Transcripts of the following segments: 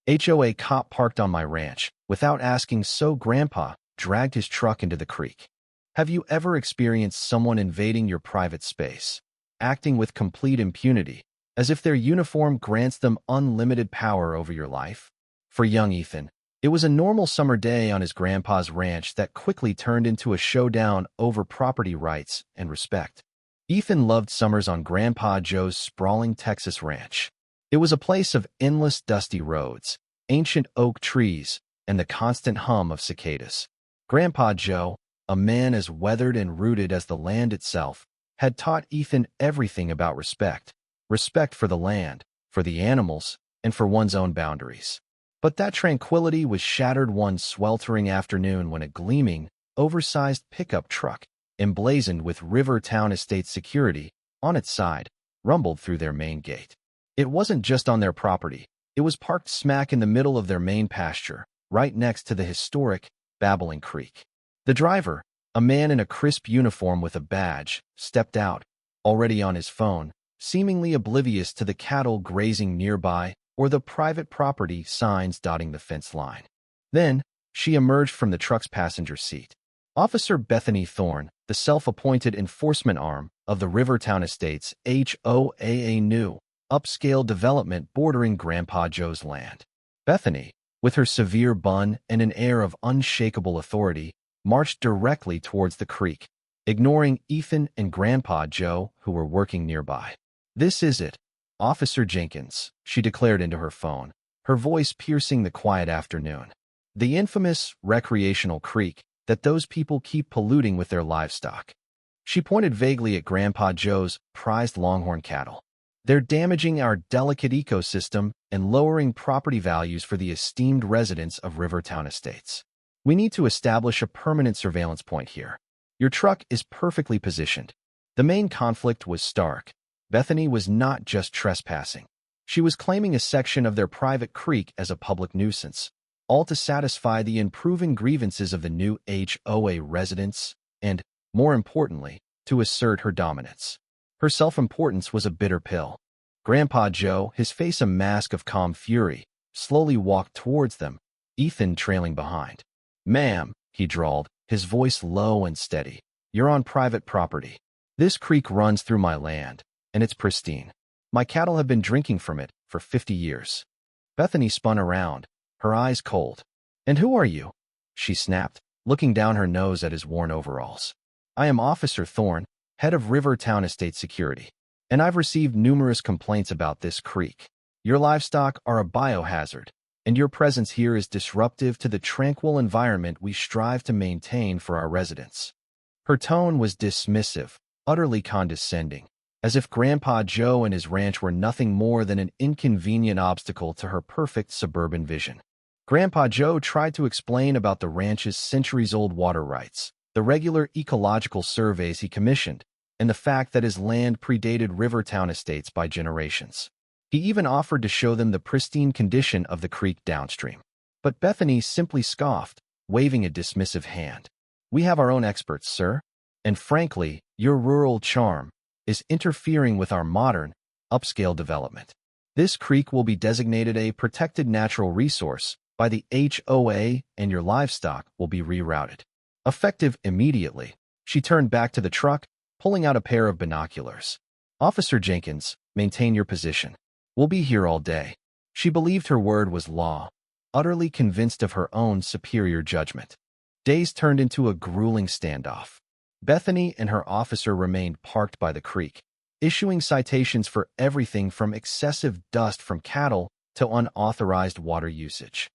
HOA cop parked on my ranch without asking, so Grandpa dragged his truck into the creek. Have you ever experienced someone invading your private space, acting with complete impunity, as if their uniform grants them unlimited power over your life? For young Ethan, it was a normal summer day on his grandpa's ranch that quickly turned into a showdown over property rights and respect. Ethan loved summers on Grandpa Joe's sprawling Texas ranch. It was a place of endless dusty roads, ancient oak trees, and the constant hum of cicadas. Grandpa Joe, a man as weathered and rooted as the land itself, had taught Ethan everything about respect. Respect for the land, for the animals, and for one's own boundaries. But that tranquility was shattered one sweltering afternoon when a gleaming, oversized pickup truck, emblazoned with Rivertown Estates security on its side, rumbled through their main gate. It wasn't just on their property. It was parked smack in the middle of their main pasture, right next to the historic, babbling creek. The driver, a man in a crisp uniform with a badge, stepped out, already on his phone, seemingly oblivious to the cattle grazing nearby or the private property signs dotting the fence line. Then, she emerged from the truck's passenger seat. Officer Bethany Thorne, the self-appointed enforcement arm of the Rivertown Estates HOA, new, upscale development bordering Grandpa Joe's land. Bethany, with her severe bun and an air of unshakable authority, marched directly towards the creek, ignoring Ethan and Grandpa Joe, who were working nearby. "This is it, Officer Jenkins," she declared into her phone, her voice piercing the quiet afternoon. "The infamous recreational creek that those people keep polluting with their livestock." She pointed vaguely at Grandpa Joe's prized longhorn cattle. "They're damaging our delicate ecosystem and lowering property values for the esteemed residents of Rivertown Estates. We need to establish a permanent surveillance point here. Your truck is perfectly positioned." The main conflict was stark. Bethany was not just trespassing. She was claiming a section of their private creek as a public nuisance, all to satisfy the improving grievances of the new HOA residents and, more importantly, to assert her dominance. Her self-importance was a bitter pill. Grandpa Joe, his face a mask of calm fury, slowly walked towards them, Ethan trailing behind. "Ma'am," he drawled, his voice low and steady, "you're on private property. This creek runs through my land, and it's pristine. My cattle have been drinking from it for 50 years. Bethany spun around, her eyes cold. "And who are you?" she snapped, looking down her nose at his worn overalls. "I am Officer Thorne, head of Rivertown Estate Security, and I've received numerous complaints about this creek. Your livestock are a biohazard, and your presence here is disruptive to the tranquil environment we strive to maintain for our residents." Her tone was dismissive, utterly condescending, as if Grandpa Joe and his ranch were nothing more than an inconvenient obstacle to her perfect suburban vision. Grandpa Joe tried to explain about the ranch's centuries-old water rights, the regular ecological surveys he commissioned, and the fact that his land predated Rivertown Estates by generations. He even offered to show them the pristine condition of the creek downstream. But Bethany simply scoffed, waving a dismissive hand. "We have our own experts, sir. And frankly, your rural charm is interfering with our modern, upscale development. This creek will be designated a protected natural resource by the HOA, and your livestock will be rerouted." Effective immediately, she turned back to the truck, pulling out a pair of binoculars. "Officer Jenkins, maintain your position. We'll be here all day." She believed her word was law, utterly convinced of her own superior judgment. Days turned into a grueling standoff. Bethany and her officer remained parked by the creek, issuing citations for everything from excessive dust from cattle to unauthorized water usage.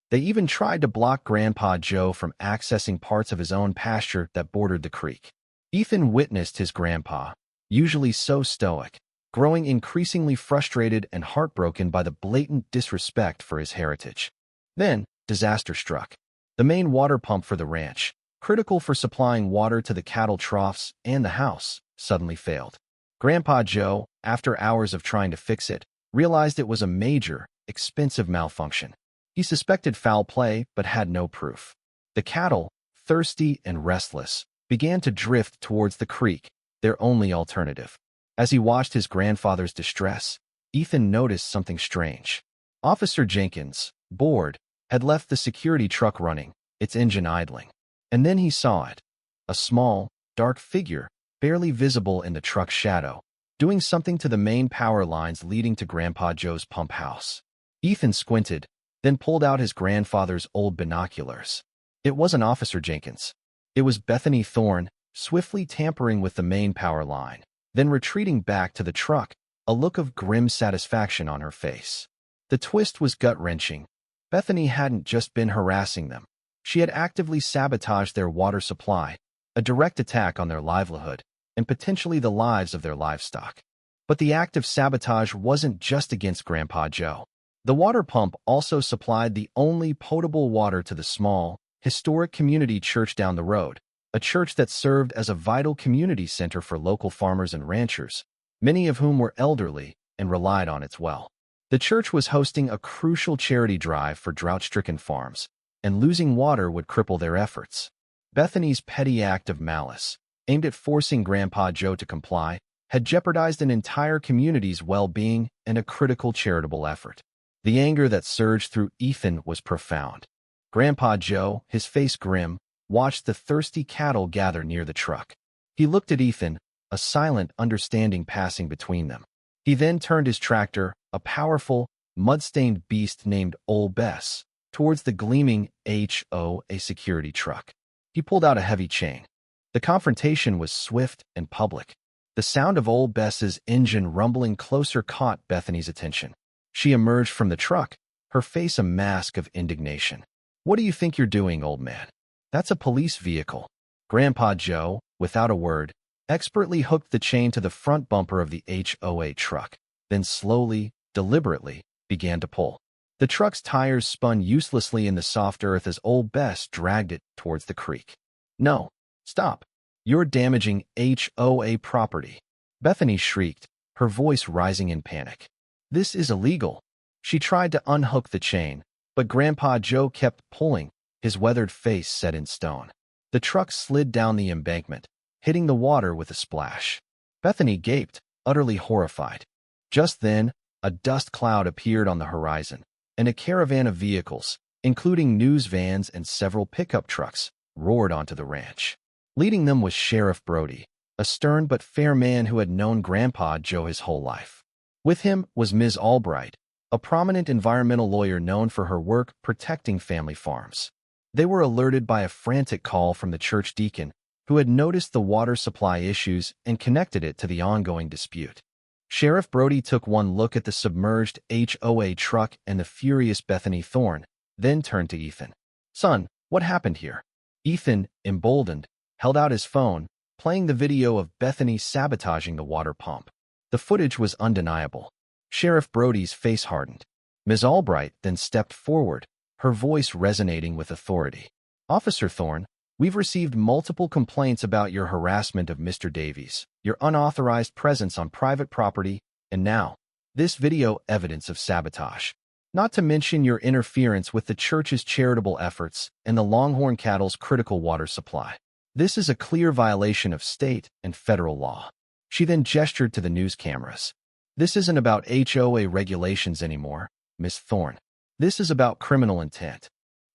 They even tried to block Grandpa Joe from accessing parts of his own pasture that bordered the creek. Ethan witnessed his grandpa, usually so stoic, growing increasingly frustrated and heartbroken by the blatant disrespect for his heritage. Then, disaster struck. The main water pump for the ranch, critical for supplying water to the cattle troughs and the house, suddenly failed. Grandpa Joe, after hours of trying to fix it, realized it was a major, expensive malfunction. He suspected foul play but had no proof. The cattle, thirsty and restless, began to drift towards the creek, their only alternative. As he watched his grandfather's distress, Ethan noticed something strange. "Officer Jenkins, bored, had left the security truck running, its engine idling. And then he saw it. A small, dark figure, barely visible in the truck's shadow, doing something to the main power lines leading to Grandpa Joe's pump house. Ethan squinted, then pulled out his grandfather's old binoculars. It wasn't Officer Jenkins. It was Bethany Thorne, swiftly tampering with the main power line, then retreating back to the truck, a look of grim satisfaction on her face. The twist was gut-wrenching. Bethany hadn't just been harassing them. She had actively sabotaged their water supply, a direct attack on their livelihood, and potentially the lives of their livestock. But the act of sabotage wasn't just against Grandpa Joe. The water pump also supplied the only potable water to the small, historic community church down the road, a church that served as a vital community center for local farmers and ranchers, many of whom were elderly and relied on its well. The church was hosting a crucial charity drive for drought-stricken farms, and losing water would cripple their efforts. Bethany's petty act of malice, aimed at forcing Grandpa Joe to comply, had jeopardized an entire community's well-being and a critical charitable effort. The anger that surged through Ethan was profound. Grandpa Joe, his face grim, watched the thirsty cattle gather near the truck. He looked at Ethan, a silent understanding passing between them. He then turned his tractor, a powerful, mud-stained beast named Old Bess, towards the gleaming HOA security truck. He pulled out a heavy chain. The confrontation was swift and public. The sound of Old Bess's engine rumbling closer caught Bethany's attention. She emerged from the truck, her face a mask of indignation. "What do you think you're doing, old man? That's a police vehicle." Grandpa Joe, without a word, expertly hooked the chain to the front bumper of the HOA truck, then slowly, deliberately, began to pull. The truck's tires spun uselessly in the soft earth as Old Bess dragged it towards the creek. "No, stop. You're damaging HOA property," Bethany shrieked, her voice rising in panic. "This is illegal." She tried to unhook the chain, but Grandpa Joe kept pulling, his weathered face set in stone. The truck slid down the embankment, hitting the water with a splash. Bethany gaped, utterly horrified. Just then, a dust cloud appeared on the horizon, and a caravan of vehicles, including news vans and several pickup trucks, roared onto the ranch. Leading them was Sheriff Brody, a stern but fair man who had known Grandpa Joe his whole life. With him was Ms. Albright, a prominent environmental lawyer known for her work protecting family farms. They were alerted by a frantic call from the church deacon, who had noticed the water supply issues and connected it to the ongoing dispute. Sheriff Brody took one look at the submerged HOA truck and the furious Bethany Thorne, then turned to Ethan. "Son, what happened here?" Ethan, emboldened, held out his phone, playing the video of Bethany sabotaging the water pump. The footage was undeniable. Sheriff Brody's face hardened. Ms. Albright then stepped forward, her voice resonating with authority. "Officer Thorne, we've received multiple complaints about your harassment of Mr. Davies, your unauthorized presence on private property, and now, this video evidence of sabotage. Not to mention your interference with the church's charitable efforts and the Longhorn cattle's critical water supply. This is a clear violation of state and federal law." She then gestured to the news cameras. "This isn't about HOA regulations anymore, Miss Thorne. This is about criminal intent."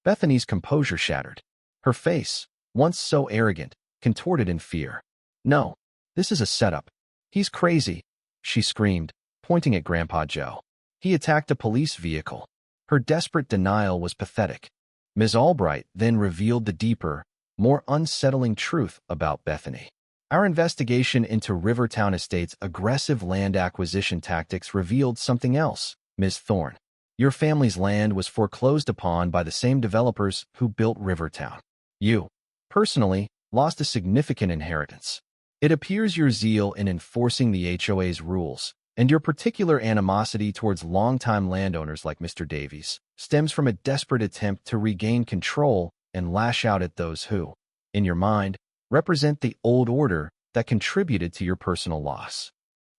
Bethany's composure shattered. Her face, once so arrogant, contorted in fear. "No, this is a setup. He's crazy," she screamed, pointing at Grandpa Joe. "He attacked a police vehicle." Her desperate denial was pathetic. Ms. Albright then revealed the deeper, more unsettling truth about Bethany. "Our investigation into Rivertown Estate's aggressive land acquisition tactics revealed something else, Ms. Thorne. Your family's land was foreclosed upon by the same developers who built Rivertown. You, personally, lost a significant inheritance. It appears your zeal in enforcing the HOA's rules, and your particular animosity towards longtime landowners like Mr. Davies, stems from a desperate attempt to regain control and lash out at those who, in your mind, represent the old order that contributed to your personal loss."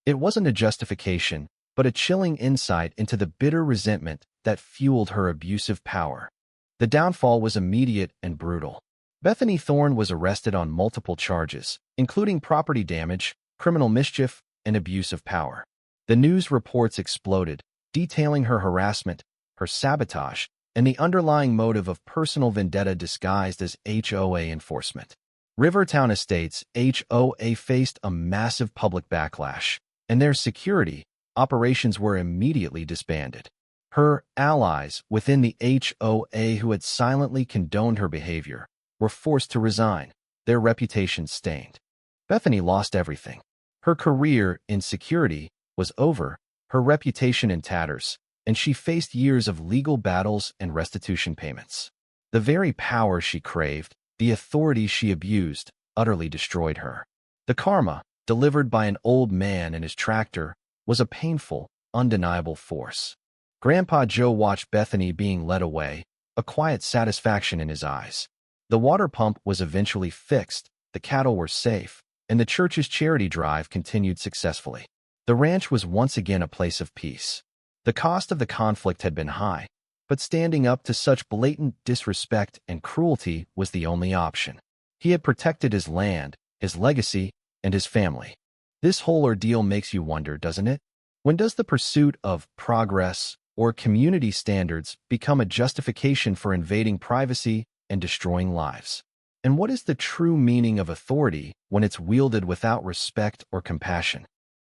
It wasn't a justification, but a chilling insight into the bitter resentment that fueled her abusive power. The downfall was immediate and brutal. Bethany Thorne was arrested on multiple charges, including property damage, criminal mischief, and abuse of power. The news reports exploded, detailing her harassment, her sabotage, and the underlying motive of personal vendetta disguised as HOA enforcement. Rivertown Estates HOA faced a massive public backlash, and their security operations were immediately disbanded. Her allies within the HOA who had silently condoned her behavior were forced to resign, their reputations stained. Bethany lost everything. Her career in security was over, her reputation in tatters, and she faced years of legal battles and restitution payments. The very power she craved, the authority she abused, utterly destroyed her. The karma, delivered by an old man and his tractor, was a painful, undeniable force. Grandpa Joe watched Bethany being led away, a quiet satisfaction in his eyes. The water pump was eventually fixed, the cattle were safe, and the church's charity drive continued successfully. The ranch was once again a place of peace. The cost of the conflict had been high, but standing up to such blatant disrespect and cruelty was the only option. He had protected his land, his legacy, and his family. This whole ordeal makes you wonder, doesn't it? When does the pursuit of progress or community standards become a justification for invading privacy and destroying lives? And what is the true meaning of authority when it's wielded without respect or compassion?